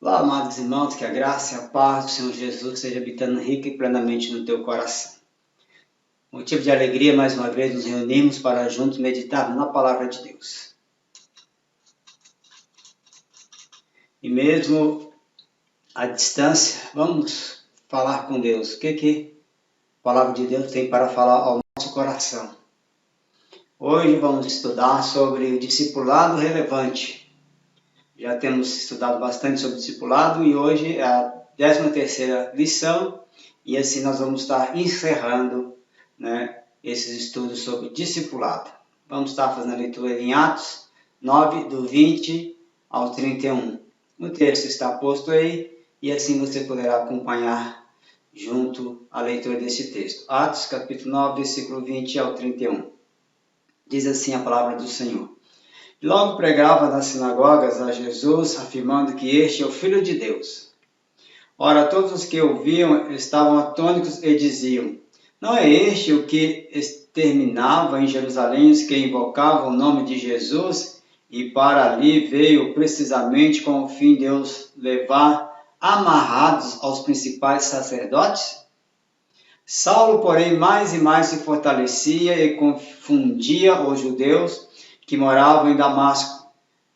Olá, amados irmãos, que a graça e a paz do Senhor Jesus esteja habitando rica e plenamente no teu coração. Motivo de alegria, mais uma vez, nos reunimos para juntos meditarmos na palavra de Deus. E mesmo à distância, vamos falar com Deus. O que a palavra de Deus tem para falar ao nosso coração? Hoje vamos estudar sobre o discipulado relevante. Já temos estudado bastante sobre discipulado e hoje é a 13ª lição e assim nós vamos estar encerrando, esses estudos sobre discipulado. Vamos estar fazendo a leitura em Atos 9, do 20 ao 31. O texto está posto aí e assim você poderá acompanhar junto a leitura desse texto. Atos capítulo 9, versículo 20 ao 31. Diz assim a palavra do Senhor. Logo pregava nas sinagogas a Jesus, afirmando que este é o Filho de Deus. Ora, todos os que ouviam estavam atônitos e diziam, não é este o que exterminava em Jerusalém os que invocavam o nome de Jesus e para ali veio precisamente com o fim de os levar amarrados aos principais sacerdotes? Saulo, porém, mais e mais se fortalecia e confundia os judeus que moravam em Damasco,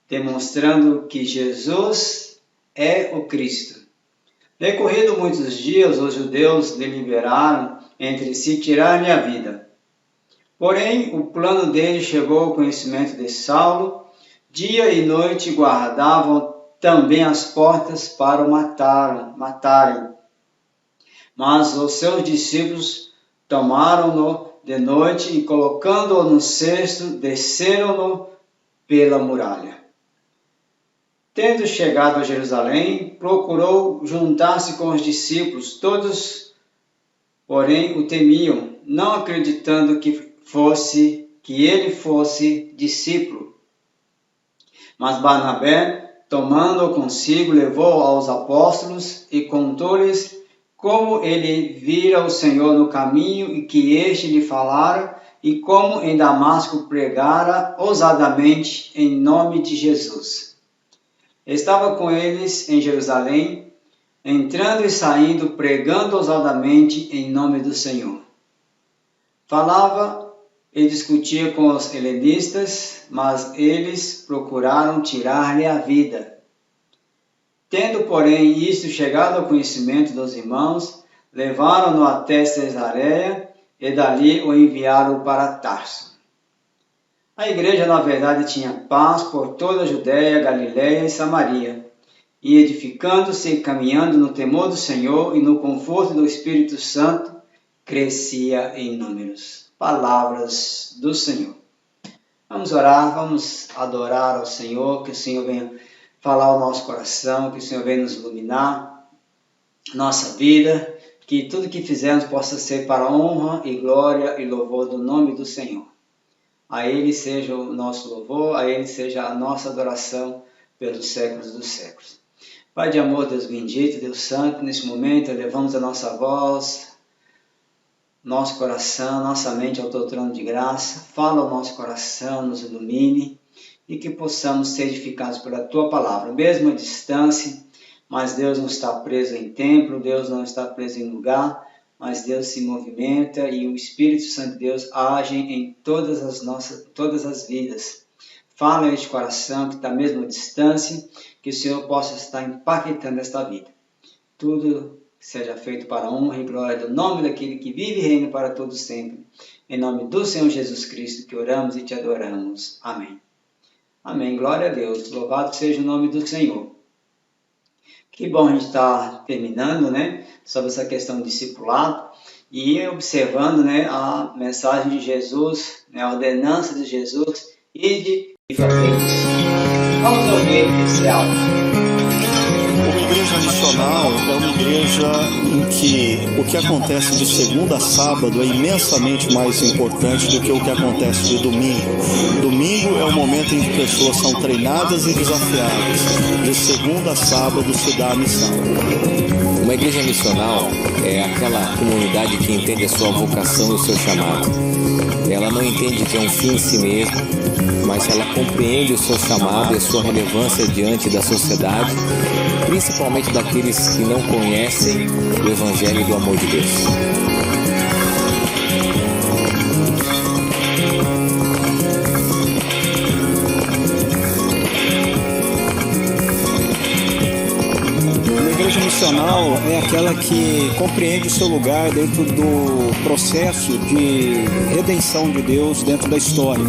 demonstrando que Jesus é o Cristo. Decorrido muitos dias, os judeus deliberaram entre si tirar-lhe a vida. Porém, o plano dele chegou ao conhecimento de Saulo. Dia e noite guardavam também as portas para o matarem. Mas os seus discípulos tomaram-no de noite e, colocando-o no cesto, desceram-no pela muralha. Tendo chegado a Jerusalém, procurou juntar-se com os discípulos. Todos, porém, o temiam, não acreditando que ele fosse discípulo. Mas Barnabé, tomando-o consigo, levou aos apóstolos e contou-lhes como ele vira o Senhor no caminho e que este lhe falara, e como em Damasco pregara ousadamente em nome de Jesus. Estava com eles em Jerusalém, entrando e saindo, pregando ousadamente em nome do Senhor. Falava e discutia com os helenistas, mas eles procuraram tirar-lhe a vida. Tendo, porém, isto chegado ao conhecimento dos irmãos, levaram-no até Cesareia e dali o enviaram para Tarso. A igreja, na verdade, tinha paz por toda a Judéia, Galiléia e Samaria, e edificando-se e caminhando no temor do Senhor e no conforto do Espírito Santo, crescia em números. Palavras do Senhor. Vamos orar, vamos adorar ao Senhor, que o Senhor venha falar ao nosso coração, que o Senhor venha nos iluminar nossa vida, que tudo que fizermos possa ser para a honra e glória e louvor do nome do Senhor. A Ele seja o nosso louvor, a Ele seja a nossa adoração pelos séculos dos séculos. Pai de amor, Deus bendito, Deus santo, neste momento elevamos a nossa voz, nosso coração, nossa mente ao teu trono de graça. Fala ao nosso coração, nos ilumine e que possamos ser edificados pela tua palavra, mesmo à distância, mas Deus não está preso em templo, Deus não está preso em lugar, mas Deus se movimenta e o Espírito Santo de Deus age em todas as vidas. Fala a este coração que está mesmo à distância, que o Senhor possa estar impactando esta vida. Tudo seja feito para a honra e glória do nome daquele que vive e reina para todos sempre. Em nome do Senhor Jesus Cristo que oramos e te adoramos. Amém. Amém. Glória a Deus. Louvado seja o nome do Senhor. Que bom a gente estar terminando, né, sobre essa questão do discipulado e observando, né, a mensagem de Jesus, né, a ordenança de Jesus e de fazer isso. Vamos ouvir esse áudio. Uma igreja missional é uma igreja em que o que acontece de segunda a sábado é imensamente mais importante do que o que acontece de domingo. Domingo é o momento em que pessoas são treinadas e desafiadas. De segunda a sábado se dá a missão. Uma igreja missional é aquela comunidade que entende a sua vocação e o seu chamado. Ela não entende que é um fim em si mesmo, mas ela compreende o seu chamado e a sua relevância diante da sociedade, principalmente daqueles que não conhecem o Evangelho do amor de Deus. Uma igreja missional é aquela que compreende o seu lugar dentro do processo de redenção de Deus dentro da história.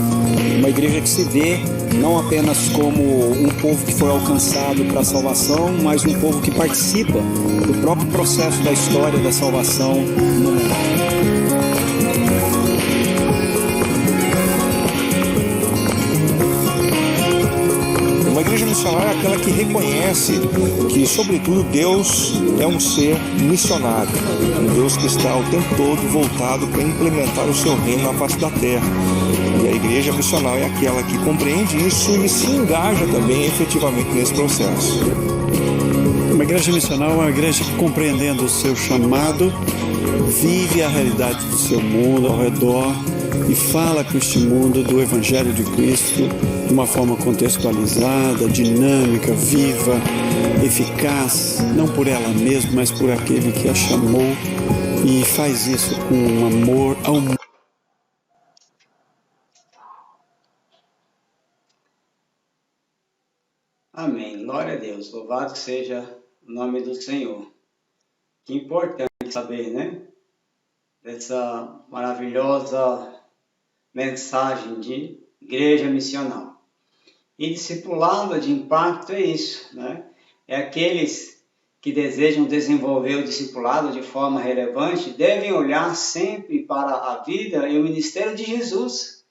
Uma igreja que se vê não apenas como um povo que foi alcançado para a salvação, mas um povo que participa do próprio processo da história da salvação no mundo. Uma igreja missionária é aquela que reconhece que, sobretudo, Deus é um ser missionário, um Deus que está o tempo todo voltado para implementar o seu reino na face da terra. E a igreja missional é aquela que compreende isso e se engaja também efetivamente nesse processo. Uma igreja missional é uma igreja que, compreendendo o seu chamado, vive a realidade do seu mundo ao redor e fala com este mundo do Evangelho de Cristo de uma forma contextualizada, dinâmica, viva, eficaz, não por ela mesma, mas por aquele que a chamou, e faz isso com um amor ao mundo. Amém. Glória a Deus. Louvado seja o nome do Senhor. Que importante saber, né? Dessa maravilhosa mensagem de igreja missional. E discipulado de impacto é isso, né? É aqueles que desejam desenvolver o discipulado de forma relevante devem olhar sempre para a vida e o ministério de Jesus.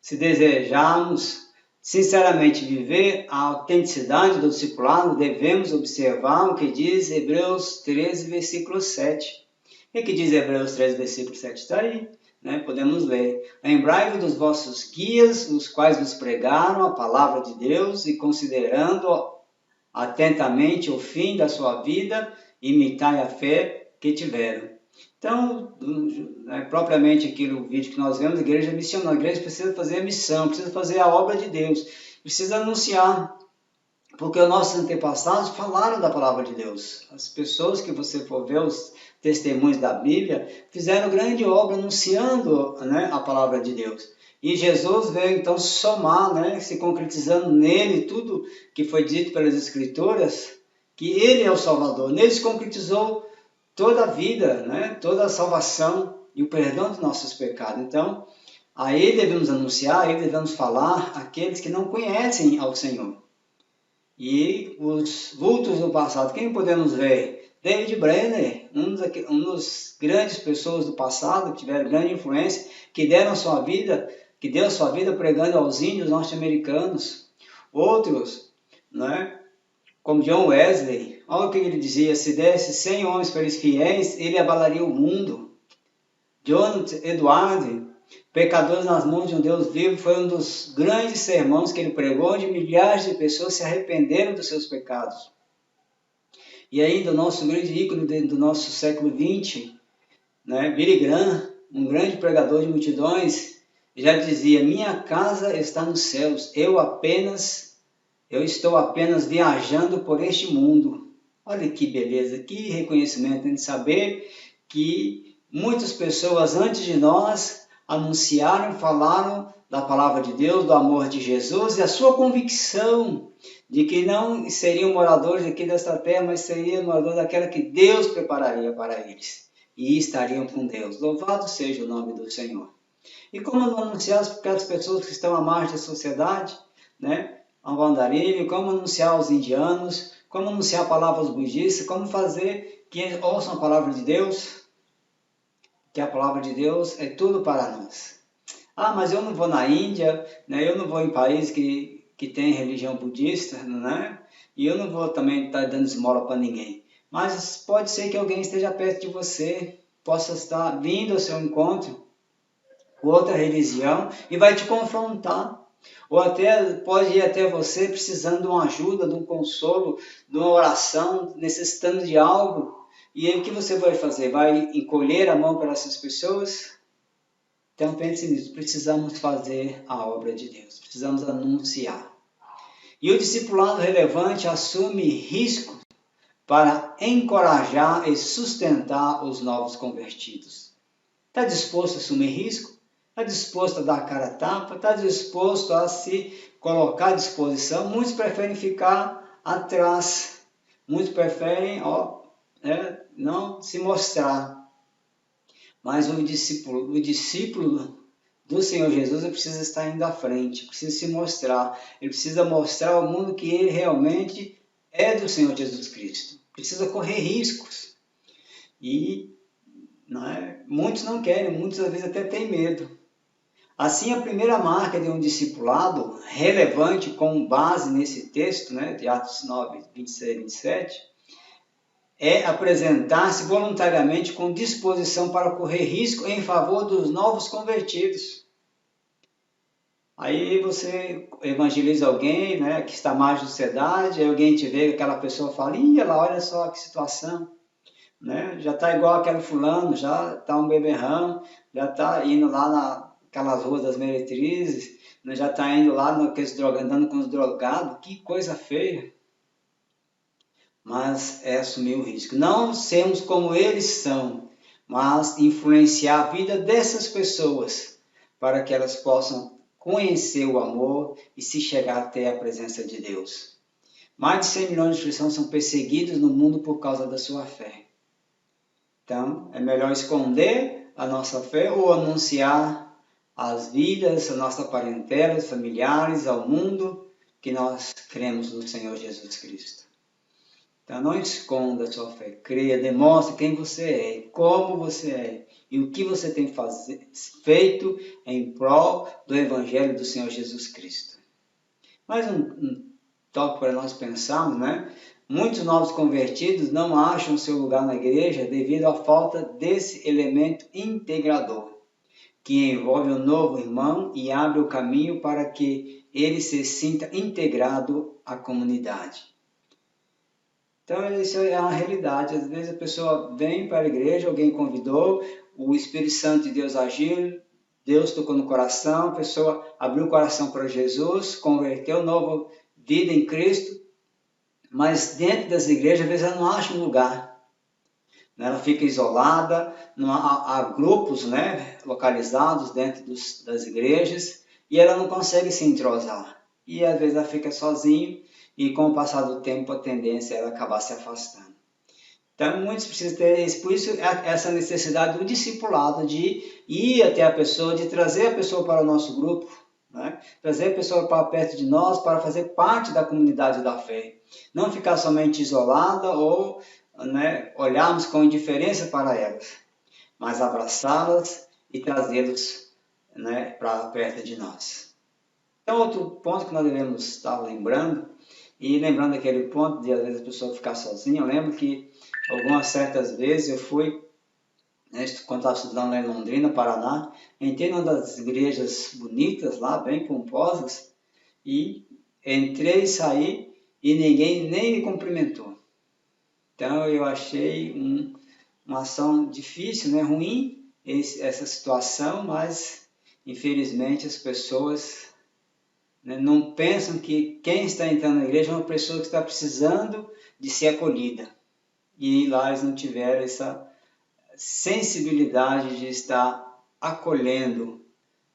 Se desejarmos sinceramente viver a autenticidade do discipulado, devemos observar o que diz Hebreus 13, versículo 7. O que diz Hebreus 13, versículo 7? Está aí, né? Podemos ler. Lembrai-vos dos vossos guias, os quais vos pregaram a palavra de Deus, e considerando atentamente o fim da sua vida, imitai a fé que tiveram. Então, propriamente aquilo, o vídeo que nós vemos, a igreja missionária, a igreja precisa fazer a missão, precisa fazer a obra de Deus, precisa anunciar, porque os nossos antepassados falaram da palavra de Deus. As pessoas que você for ver, os testemunhos da Bíblia, fizeram grande obra anunciando, né, a palavra de Deus. E Jesus veio então somar, né, se concretizando nele tudo que foi dito pelas Escrituras, que ele é o Salvador. Nele se concretizou toda a vida, né, toda a salvação e o perdão dos nossos pecados. Então, a ele devemos anunciar, a ele devemos falar àqueles que não conhecem ao Senhor. E os vultos do passado, quem podemos ver? David Brenner, um dos grandes pessoas do passado, que tiveram grande influência, que deram sua vida, que deu sua vida pregando aos índios norte-americanos. Outros, né, como John Wesley, olha o que ele dizia: se desse 100 homens fiéis, ele abalaria o mundo. Jonathan Edwards, Pecadores nas mãos de um Deus vivo, foi um dos grandes sermões que ele pregou, onde milhares de pessoas se arrependeram dos seus pecados. E ainda o nosso grande ícone do nosso século XX, né, Billy Graham, um grande pregador de multidões, já dizia: minha casa está nos céus, eu estou apenas viajando por este mundo. Olha que beleza, que reconhecimento de saber que muitas pessoas antes de nós anunciaram, falaram da palavra de Deus, do amor de Jesus e a sua convicção de que não seriam moradores aqui desta terra, mas seriam moradores daquela que Deus prepararia para eles e estariam com Deus. Louvado seja o nome do Senhor. E como não anunciar para aquelas pessoas que estão à margem da sociedade, né? Ao andarilho, como anunciar aos indianos, como anunciar palavras budistas, como fazer que eles ouçam a palavra de Deus, que a palavra de Deus é tudo para nós. Ah, mas eu não vou na Índia, né? Eu não vou em país que tem religião budista, né? E eu não vou também estar dando esmola para ninguém. Mas pode ser que alguém esteja perto de você, possa estar vindo ao seu encontro com outra religião e vai te confrontar. Ou até pode ir até você precisando de uma ajuda, de um consolo, de uma oração, necessitando de algo. E aí o que você vai fazer? Vai encolher a mão para essas pessoas? Então pense nisso, precisamos fazer a obra de Deus, precisamos anunciar. E o discipulado relevante assume risco para encorajar e sustentar os novos convertidos. Está disposto a assumir risco? Está disposto a dar a cara a tapa? Está disposto a se colocar à disposição? Muitos preferem ficar atrás. Muitos preferem não se mostrar. Mas o discípulo do Senhor Jesus precisa estar indo à frente, precisa se mostrar. Ele precisa mostrar ao mundo que ele realmente é do Senhor Jesus Cristo. Precisa correr riscos. E muitos não querem, muitos às vezes até têm medo. Assim, a primeira marca de um discipulado relevante, com base nesse texto, de Atos 9, 26 e 27, é apresentar-se voluntariamente com disposição para correr risco em favor dos novos convertidos. Aí você evangeliza alguém, que está mais na sociedade, aí alguém te vê, aquela pessoa fala, olha só que situação, já está igual aquele fulano, já está um beberrão, já está indo lá naquelas ruas das meretrizes, já está indo lá andando com os drogados, que coisa feia. Mas é assumir o risco. Não sermos como eles são, mas influenciar a vida dessas pessoas para que elas possam conhecer o amor e se chegar até a presença de Deus. Mais de 100 milhões de cristãos são perseguidos no mundo por causa da sua fé. Então, é melhor esconder a nossa fé ou anunciar às vidas, a nossa parentela, os familiares, ao mundo, que nós cremos no Senhor Jesus Cristo. Então, não esconda a sua fé. Creia, demonstre quem você é, como você é e o que você tem feito em prol do Evangelho do Senhor Jesus Cristo. Mais um toque para nós pensarmos, Muitos novos convertidos não acham seu lugar na igreja devido à falta desse elemento integrador, que envolve o novo irmão e abre o caminho para que ele se sinta integrado à comunidade. Então, isso é uma realidade. Às vezes a pessoa vem para a igreja, alguém convidou, o Espírito Santo de Deus agiu, Deus tocou no coração, a pessoa abriu o coração para Jesus, converteu, nova vida em Cristo, mas dentro das igrejas, às vezes ela não acha um lugar. Ela fica isolada, há grupos localizados dentro das igrejas e ela não consegue se entrosar. E às vezes ela fica sozinha e com o passar do tempo a tendência é ela acabar se afastando. Então muitos precisam ter isso, por isso essa necessidade do discipulado, de ir até a pessoa, de trazer a pessoa para o nosso grupo, trazer a pessoa para perto de nós, para fazer parte da comunidade da fé. Não ficar somente isolada ou olharmos com indiferença para elas, mas abraçá-las e trazê-los para perto de nós. Então, outro ponto que nós devemos estar lembrando, e lembrando aquele ponto de às vezes a pessoa ficar sozinha, eu lembro que algumas certas vezes eu fui, quando estava estudando lá em Londrina, Paraná, entrei numa das igrejas bonitas lá, bem pomposas, e entrei e saí e ninguém nem me cumprimentou. Então eu achei uma ação difícil, ruim, essa situação, mas infelizmente as pessoas não pensam que quem está entrando na igreja é uma pessoa que está precisando de ser acolhida. E lá eles não tiveram essa sensibilidade de estar acolhendo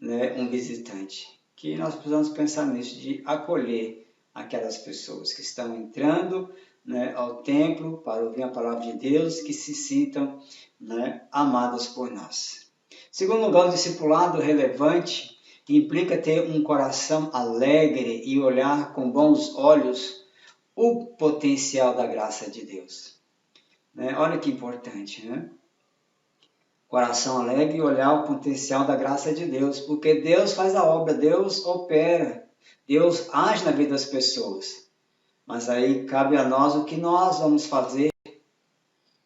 né, um visitante. Que nós precisamos pensar nisso, de acolher aquelas pessoas que estão entrando, né, ao templo para ouvir a palavra de Deus, que se sintam, né, amadas por nós. Segundo lugar, o discipulado relevante implica ter um coração alegre e olhar com bons olhos o potencial da graça de Deus. Né? Olha que importante, né? Coração alegre e olhar o potencial da graça de Deus, porque Deus faz a obra, Deus opera, Deus age na vida das pessoas. Mas aí cabe a nós o que nós vamos fazer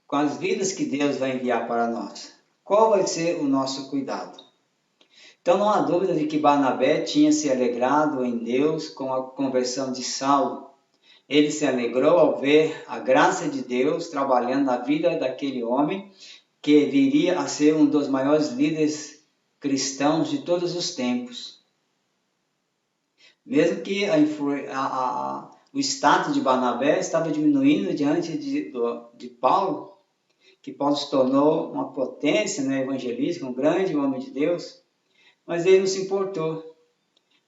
com as vidas que Deus vai enviar para nós. Qual vai ser o nosso cuidado? Então não há dúvida de que Barnabé tinha se alegrado em Deus com a conversão de Saulo. Ele se alegrou ao ver a graça de Deus trabalhando na vida daquele homem que viria a ser um dos maiores líderes cristãos de todos os tempos. Mesmo que o status de Barnabé estava diminuindo diante de Paulo, que Paulo se tornou uma potência, né, evangelística, um grande homem de Deus, mas ele não se importou,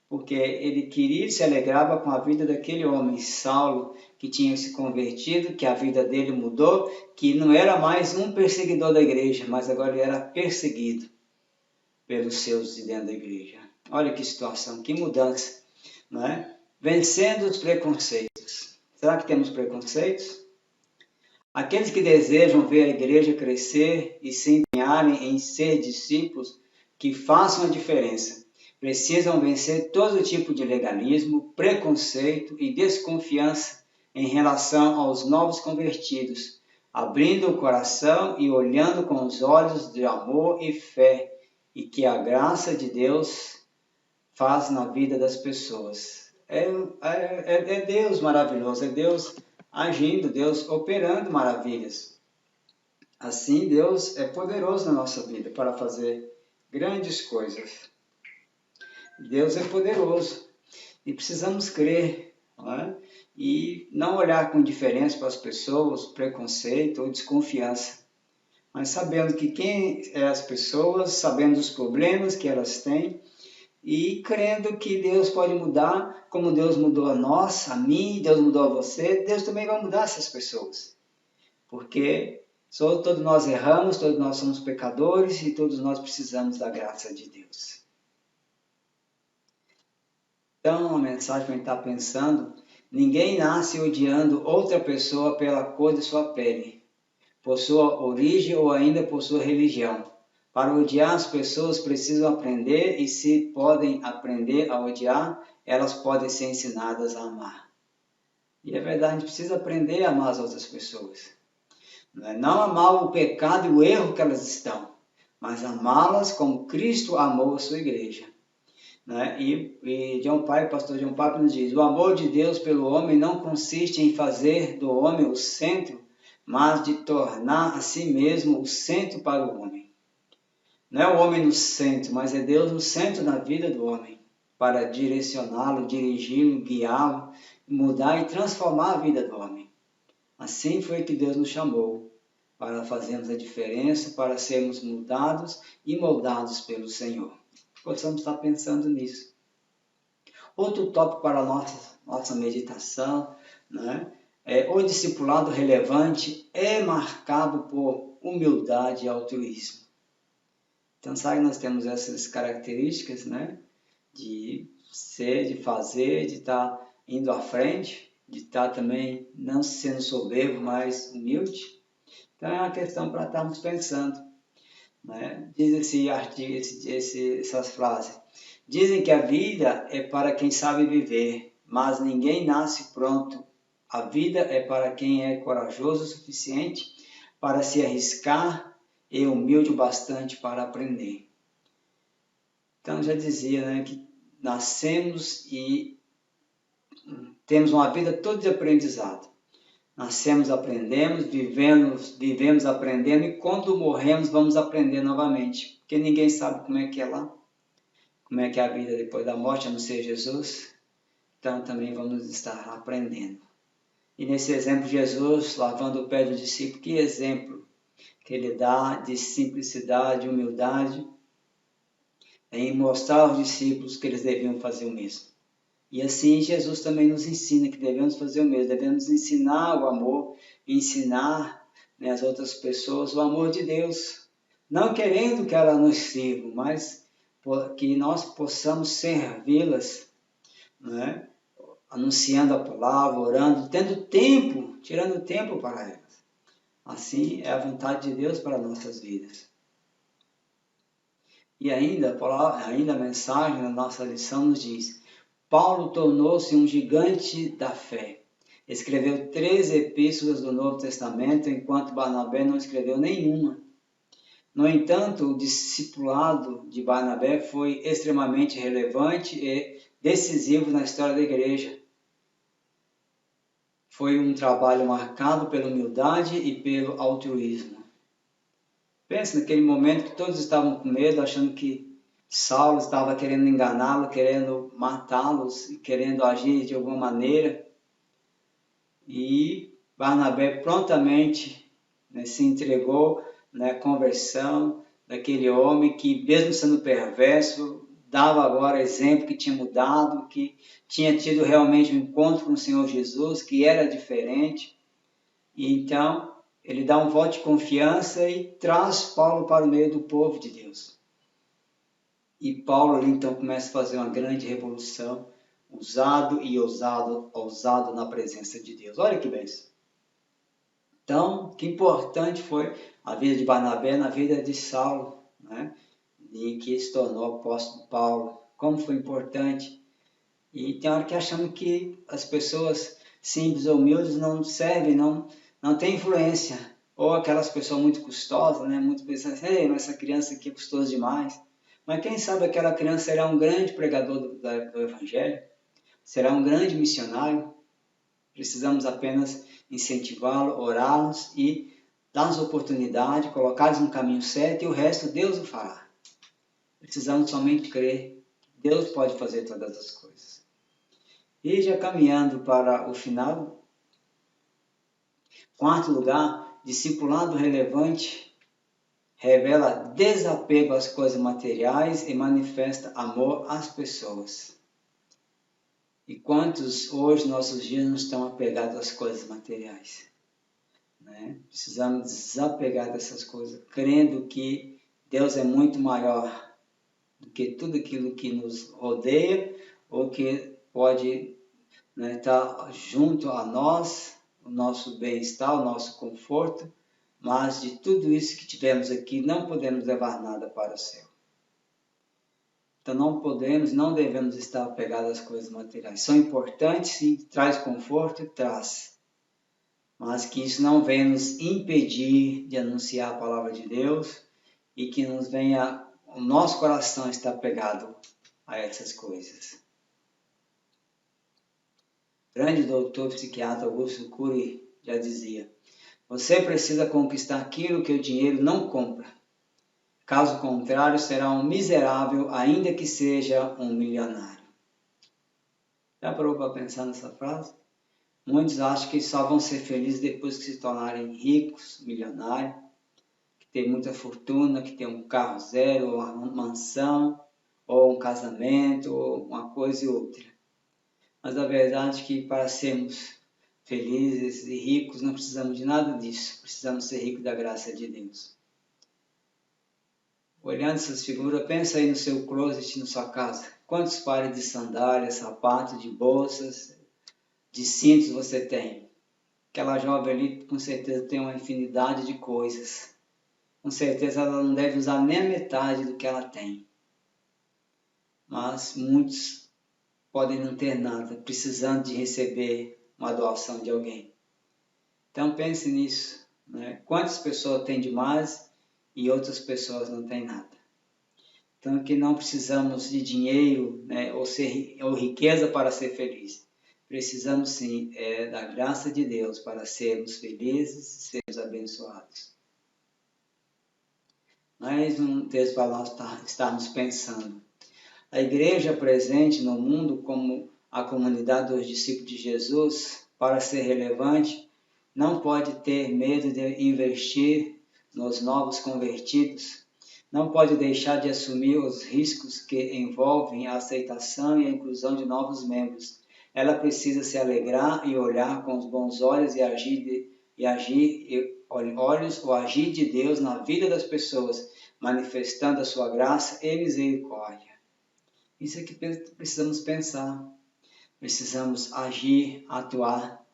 porque ele queria e se alegrava com a vida daquele homem, Saulo, que tinha se convertido, que a vida dele mudou, que não era mais um perseguidor da igreja, mas agora ele era perseguido pelos seus de dentro da igreja. Olha que situação, que mudança, não é? Vencendo os preconceitos. Será que temos preconceitos? Aqueles que desejam ver a igreja crescer e se empenharem em ser discípulos que façam a diferença, precisam vencer todo tipo de legalismo, preconceito e desconfiança em relação aos novos convertidos, abrindo o coração e olhando com os olhos de amor e fé, e que a graça de Deus faz na vida das pessoas. É Deus maravilhoso, é Deus agindo, Deus operando maravilhas. Assim, Deus é poderoso na nossa vida para fazer grandes coisas. Deus é poderoso e precisamos crer, não é? E não olhar com indiferença para as pessoas, preconceito ou desconfiança, mas sabendo que quem é as pessoas, sabendo os problemas que elas têm e crendo que Deus pode mudar, como Deus mudou a nós, a mim, Deus mudou a você, Deus também vai mudar essas pessoas, porque todos nós erramos, todos nós somos pecadores e todos nós precisamos da graça de Deus. Então, uma mensagem para a gente estar pensando: ninguém nasce odiando outra pessoa pela cor de sua pele, por sua origem ou ainda por sua religião. Para odiar as pessoas precisam aprender, e se podem aprender a odiar, elas podem ser ensinadas a amar. E é verdade, a gente precisa aprender a amar as outras pessoas. Não amar o pecado e o erro que elas estão, mas amá-las como Cristo amou a sua igreja. E pastor John Piper nos diz: o amor de Deus pelo homem não consiste em fazer do homem o centro, mas de tornar a si mesmo o centro para o homem. Não é o homem no centro, mas é Deus no centro da vida do homem, para direcioná-lo, dirigi-lo, guiá-lo, mudar e transformar a vida do homem. Assim foi que Deus nos chamou, para fazermos a diferença, para sermos mudados e moldados pelo Senhor. Possamos estar pensando nisso. Outro tópico para a nossa meditação, né? O discipulado relevante é marcado por humildade e altruísmo. Então, sabe que nós temos essas características, né? De ser, de fazer, de estar indo à frente, de estar também não sendo soberbo, mas humilde. Então, é uma questão para estarmos pensando. Né? Diz esse artigo, essas frases: dizem que a vida é para quem sabe viver, mas ninguém nasce pronto. A vida é para quem é corajoso o suficiente para se arriscar e humilde o bastante para aprender. Então já dizia, né, que nascemos e temos uma vida toda de aprendizado. Nascemos, aprendemos, vivemos aprendendo, e quando morremos vamos aprender novamente, porque ninguém sabe como é que é lá, como é que é a vida depois da morte, a não ser Jesus. Então também vamos estar aprendendo. E nesse exemplo, Jesus lavando o pé do discípulo, que exemplo que ele dá de simplicidade, humildade. em mostrar aos discípulos que eles deviam fazer o mesmo. E assim Jesus também nos ensina que devemos fazer o mesmo, devemos ensinar o amor, ensinar, né, as outras pessoas o amor de Deus, não querendo que elas nos sirvam, mas que nós possamos servi-las, né, anunciando a palavra, orando, tendo tempo, tirando tempo para elas. Assim é a vontade de Deus para nossas vidas. E ainda a mensagem da nossa lição nos diz: Paulo tornou-se um gigante da fé. Escreveu 13 epístolas do Novo Testamento, enquanto Barnabé não escreveu nenhuma. No entanto, o discipulado de Barnabé foi extremamente relevante e decisivo na história da igreja. Foi um trabalho marcado pela humildade e pelo altruísmo. Pense naquele momento que todos estavam com medo, achando que Saulo estava querendo enganá-lo, querendo matá-los, querendo agir de alguma maneira. E Barnabé prontamente, né, se entregou na conversão daquele homem que, mesmo sendo perverso, dava agora exemplo que tinha mudado, que tinha tido realmente um encontro com o Senhor Jesus, que era diferente. E então ele dá um voto de confiança e traz Paulo para o meio do povo de Deus. E Paulo ali então começa a fazer uma grande revolução, usado e ousado na presença de Deus. Olha que bênção. Então, que importante foi a vida de Barnabé na vida de Saulo, né? E que se tornou apóstolo Paulo. Como foi importante. E tem hora que achamos que as pessoas simples ou humildes não servem, não têm influência. Ou aquelas pessoas muito custosas, né? Muito pensando assim, ei, mas essa criança aqui é custosa demais. Mas quem sabe aquela criança será um grande pregador do Evangelho, será um grande missionário. Precisamos apenas incentivá-lo, orá-los e dar-nos oportunidade, colocá-los no caminho certo e o resto Deus o fará. Precisamos somente crer que Deus pode fazer todas as coisas. E já caminhando para o final, quarto lugar, discipulado relevante revela desapego às coisas materiais e manifesta amor às pessoas. E quantos hoje, nossos dias, não estão apegados às coisas materiais? Né? Precisamos desapegar dessas coisas, crendo que Deus é muito maior do que tudo aquilo que nos rodeia ou que pode, né, estar junto a nós, o nosso bem-estar, o nosso conforto, mas de tudo isso que tivemos aqui, não podemos levar nada para o céu. Então não devemos estar apegados às coisas materiais. São importantes, sim, traz conforto, traz. Mas que isso não venha nos impedir de anunciar a palavra de Deus e que nos venha, o nosso coração estar apegado a essas coisas. O grande doutor psiquiatra Augusto Cury já dizia: você precisa conquistar aquilo que o dinheiro não compra. Caso contrário, será um miserável, ainda que seja um milionário. Já parou para pensar nessa frase? Muitos acham que só vão ser felizes depois que se tornarem ricos, milionários, que tem muita fortuna, que tem um carro zero, ou uma mansão, ou um casamento, ou uma coisa e outra. Mas a verdade é que para sermos felizes e ricos não precisamos de nada disso. Precisamos ser ricos da graça de Deus. Olhando essas figuras, pensa aí no seu closet, na sua casa. Quantos pares de sandálias, sapatos, de bolsas, de cintos você tem? Aquela jovem ali com certeza tem uma infinidade de coisas. Com certeza ela não deve usar nem a metade do que ela tem. Mas muitos podem não ter nada, precisando de receber uma doação de alguém. Então pense nisso, né? Quantas pessoas têm demais e outras pessoas não têm nada. Então que não precisamos de dinheiro, né, ou riqueza para ser feliz. Precisamos sim da graça de Deus para sermos felizes e sermos abençoados. Mais um texto para nós estarmos pensando. A igreja presente no mundo como a comunidade dos discípulos de Jesus, para ser relevante, não pode ter medo de investir nos novos convertidos, não pode deixar de assumir os riscos que envolvem a aceitação e a inclusão de novos membros. Ela precisa se alegrar e olhar com os bons olhos o agir de Deus na vida das pessoas, manifestando a sua graça e misericórdia. Isso é que precisamos pensar. Precisamos agir, atuar,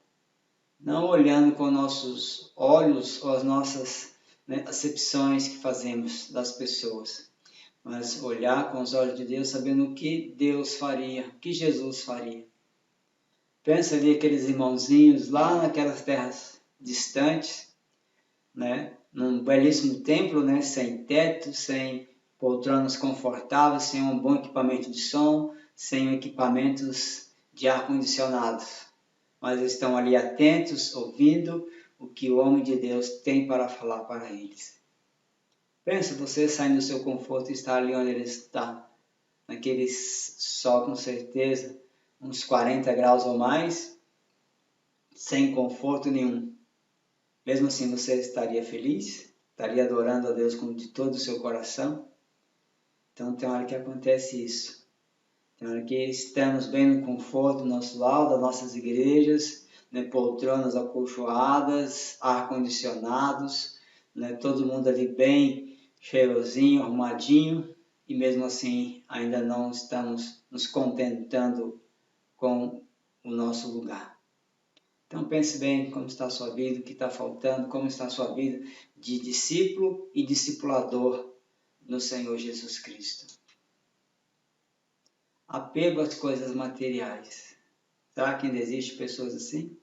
não olhando com nossos olhos ou as nossas acepções que fazemos das pessoas, mas olhar com os olhos de Deus, sabendo o que Deus faria, o que Jesus faria. Pensa ali aqueles irmãozinhos lá naquelas terras distantes, num belíssimo templo, sem teto, sem poltronas confortáveis, sem um bom equipamento de som, sem equipamentos de ar-condicionado. Mas estão ali atentos, ouvindo o que o homem de Deus tem para falar para eles. Pensa você saindo do seu conforto e estar ali onde ele está, naquele sol com certeza, uns 40 graus ou mais, sem conforto nenhum. Mesmo assim você estaria feliz? Estaria adorando a Deus de todo o seu coração? Então tem hora que acontece isso. Tem hora que estamos bem no conforto do nosso lar, das nossas igrejas, poltronas acolchoadas, ar-condicionados, todo mundo ali bem cheirosinho, arrumadinho, e mesmo assim ainda não estamos nos contentando com o nosso lugar. Então pense bem como está a sua vida, o que está faltando, como está a sua vida de discípulo e discipulador no Senhor Jesus Cristo. Apego às coisas materiais. Será que ainda existem pessoas assim?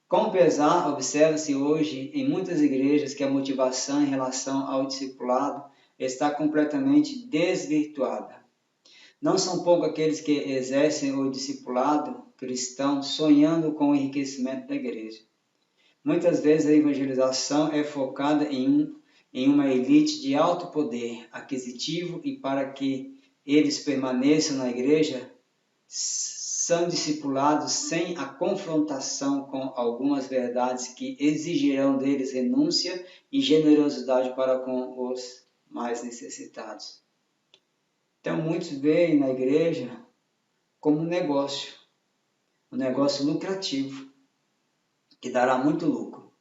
Com pesar, observa-se hoje em muitas igrejas que a motivação em relação ao discipulado está completamente desvirtuada. Não são poucos aqueles que exercem o discipulado cristão sonhando com o enriquecimento da igreja. Muitas vezes a evangelização é focada em uma elite de alto poder aquisitivo e para que eles permaneçam na igreja, são discipulados sem a confrontação com algumas verdades que exigirão deles renúncia e generosidade para com os mais necessitados. Então, muitos veem na igreja como um negócio lucrativo, que dará muito lucro.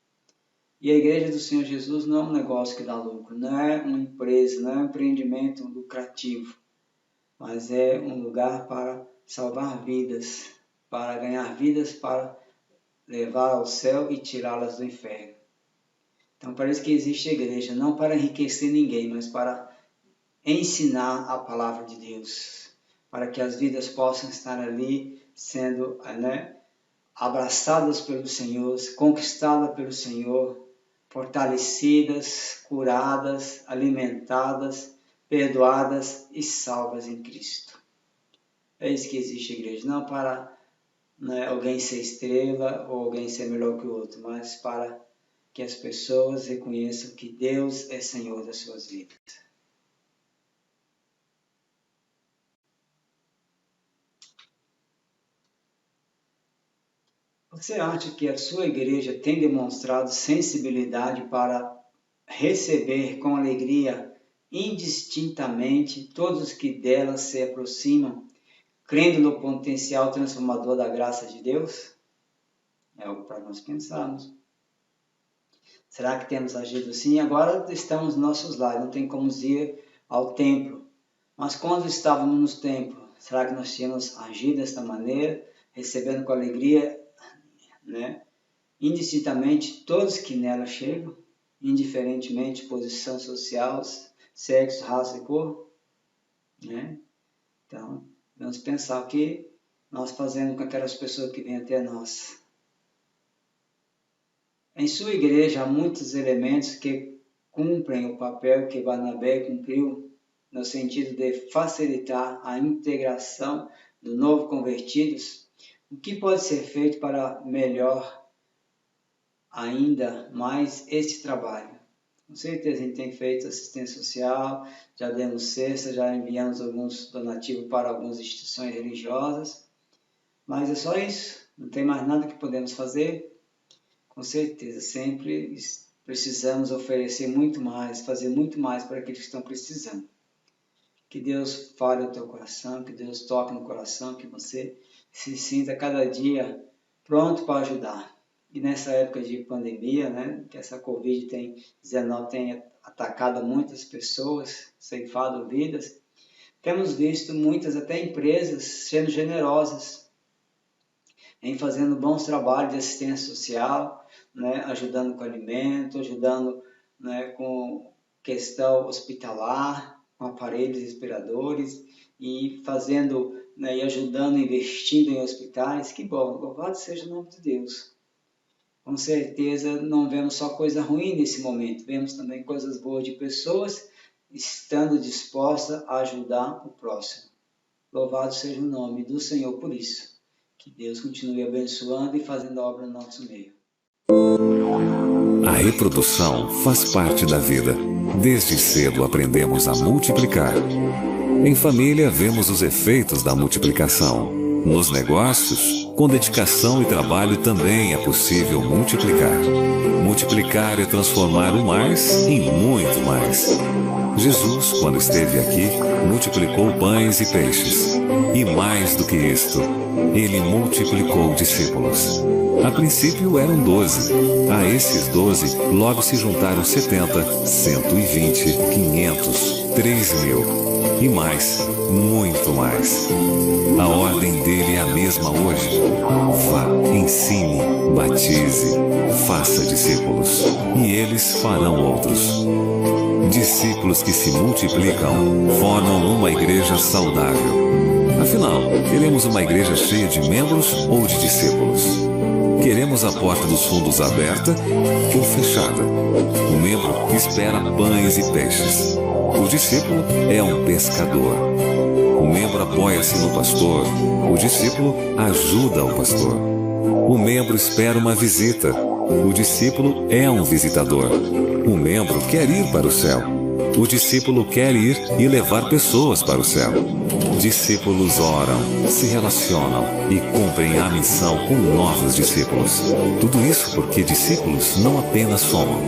E a igreja do Senhor Jesus não é um negócio que dá lucro, não é uma empresa, não é um empreendimento lucrativo, mas é um lugar para salvar vidas, para ganhar vidas, para levar ao céu e tirá-las do inferno. Então parece que existe a igreja não para enriquecer ninguém, mas para ensinar a palavra de Deus, para que as vidas possam estar ali sendo abraçadas pelo Senhor, conquistadas pelo Senhor, fortalecidas, curadas, alimentadas, perdoadas e salvas em Cristo. É isso que existe a igreja, não para alguém ser estrela ou alguém ser melhor que o outro, mas para que as pessoas reconheçam que Deus é Senhor das suas vidas. Você acha que a sua igreja tem demonstrado sensibilidade para receber com alegria indistintamente todos os que dela se aproximam, crendo no potencial transformador da graça de Deus? É algo para nós pensarmos. Será que temos agido assim? Agora estamos nos nossos lares, não tem como ir ao templo. Mas quando estávamos nos templos, será que nós tínhamos agido desta maneira, recebendo com alegria, indistintamente todos que nela chegam, indiferentemente de posição social, sexo, raça e cor? Então, vamos pensar o que nós fazemos com aquelas pessoas que vêm até nós. Em sua igreja há muitos elementos que cumprem o papel que Barnabé cumpriu no sentido de facilitar a integração do novo convertidos. O que pode ser feito para melhor ainda mais este trabalho? Com certeza a gente tem feito assistência social, já demos cesta, já enviamos alguns donativos para algumas instituições religiosas, mas é só isso, não tem mais nada que podemos fazer. Com certeza, sempre precisamos oferecer muito mais, fazer muito mais para aqueles que estão precisando. Que Deus fale ao teu coração, que Deus toque no coração, que você se sinta cada dia pronto para ajudar. E nessa época de pandemia, né, que essa Covid-19 tem atacado muitas pessoas, ceifado vidas, temos visto muitas até empresas sendo generosas em fazendo bons trabalhos de assistência social, né, ajudando com alimento, ajudando, né, com questão hospitalar, com aparelhos respiradores e fazendo, né, e ajudando, investindo em hospitais. Que bom, louvado seja o nome de Deus. Com certeza não vemos só coisa ruim nesse momento, vemos também coisas boas de pessoas estando dispostas a ajudar o próximo. Louvado seja o nome do Senhor por isso. Que Deus continue abençoando e fazendo a obra no nosso meio. A reprodução faz parte da vida. Desde cedo aprendemos a multiplicar. Em família, vemos os efeitos da multiplicação. Nos negócios, com dedicação e trabalho também é possível multiplicar. Multiplicar é transformar o mais em muito mais. Jesus, quando esteve aqui, multiplicou pães e peixes. E mais do que isto, ele multiplicou discípulos. A princípio eram 12. A esses 12, logo se juntaram 70, 120, 500, 3.000. E mais, muito mais. A ordem dele é a mesma hoje. Vá, ensine, batize, faça discípulos. E eles farão outros. Discípulos que se multiplicam formam uma igreja saudável. Afinal, queremos uma igreja cheia de membros ou de discípulos? Queremos a porta dos fundos aberta ou fechada? O membro espera pães e peixes. O discípulo é um pescador. O membro apoia-se no pastor. O discípulo ajuda o pastor. O membro espera uma visita. O discípulo é um visitador. O membro quer ir para o céu. O discípulo quer ir e levar pessoas para o céu. Discípulos oram, se relacionam e cumprem a missão com novos discípulos. Tudo isso porque discípulos não apenas somam,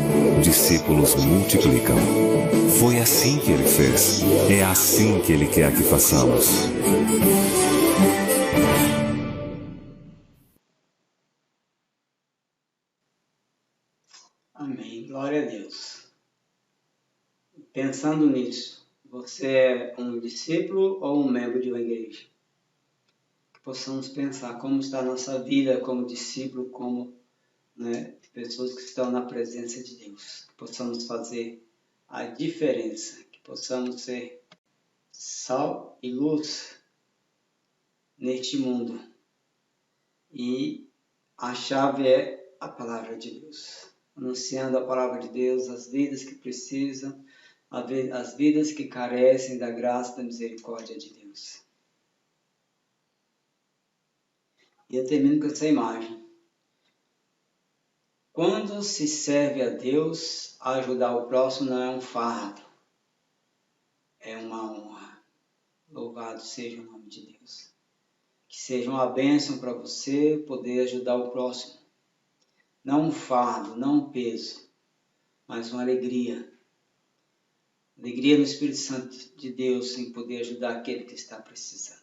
discípulos multiplicam. Foi assim que ele fez. É assim que ele quer que façamos. Amém. Glória a Deus. Pensando nisso, você é um discípulo ou um membro de uma igreja? Que possamos pensar como está a nossa vida como discípulo, como, né, pessoas que estão na presença de Deus. Que possamos fazer a diferença, que possamos ser sal e luz neste mundo. E a chave é a palavra de Deus. Anunciando a palavra de Deus às vidas que precisam, às vidas que carecem da graça e da misericórdia de Deus. E eu termino com essa imagem. Quando se serve a Deus, ajudar o próximo não é um fardo, é uma honra. Louvado seja o nome de Deus. Que seja uma bênção para você poder ajudar o próximo. Não um fardo, não um peso, mas uma alegria. Alegria no Espírito Santo de Deus em poder ajudar aquele que está precisando.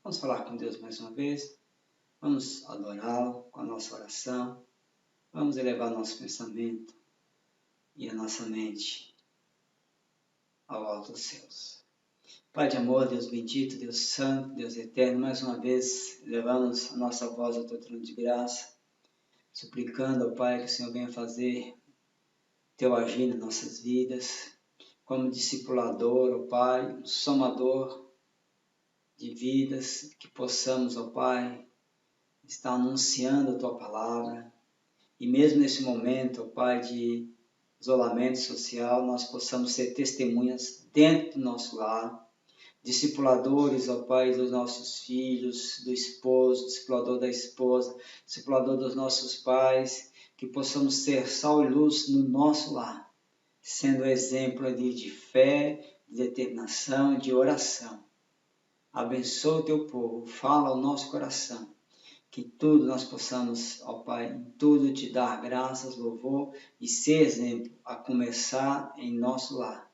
Vamos falar com Deus mais uma vez. Vamos adorá-lo com a nossa oração. Vamos elevar nosso pensamento e a nossa mente ao alto dos céus. Pai de amor, Deus bendito, Deus santo, Deus eterno, mais uma vez levamos a nossa voz ao teu trono de graça, suplicando ao Pai que o Senhor venha fazer teu agir nas nossas vidas, como discipulador, ó Pai, um somador de vidas, que possamos, ó Pai, estar anunciando a Tua palavra, e mesmo nesse momento, ó Pai, de isolamento social, nós possamos ser testemunhas dentro do nosso lar, discipuladores, ó Pai, dos nossos filhos, do esposo, discipulador da esposa, discipulador dos nossos pais, que possamos ser sal e luz no nosso lar, sendo exemplo ali de fé, de determinação, de oração. Abençoa o teu povo, fala ao nosso coração, que tudo nós possamos, ó Pai, em tudo te dar graças, louvor e ser exemplo, a começar em nosso lar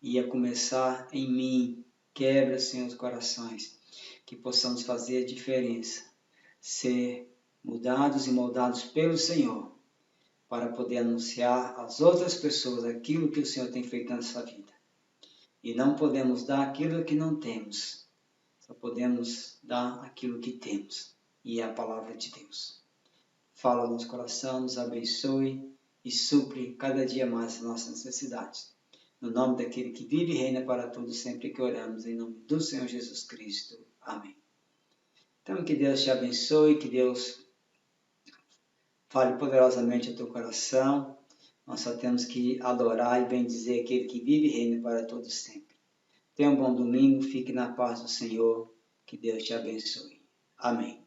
e a começar em mim. Quebra, Senhor, os corações, que possamos fazer a diferença, ser mudados e moldados pelo Senhor, para poder anunciar às outras pessoas aquilo que o Senhor tem feito na nossa vida. E não podemos dar aquilo que não temos, só podemos dar aquilo que temos, e é a palavra de Deus. Fala no nosso coração, nos abençoe e supre cada dia mais as nossas necessidades. No nome daquele que vive e reina para todos sempre que oramos, em nome do Senhor Jesus Cristo. Amém. Então que Deus te abençoe, que Deus fale poderosamente ao teu coração. Nós só temos que adorar e bendizer aquele que vive e reina para todos sempre. Tenha um bom domingo, fique na paz do Senhor, que Deus te abençoe. Amém.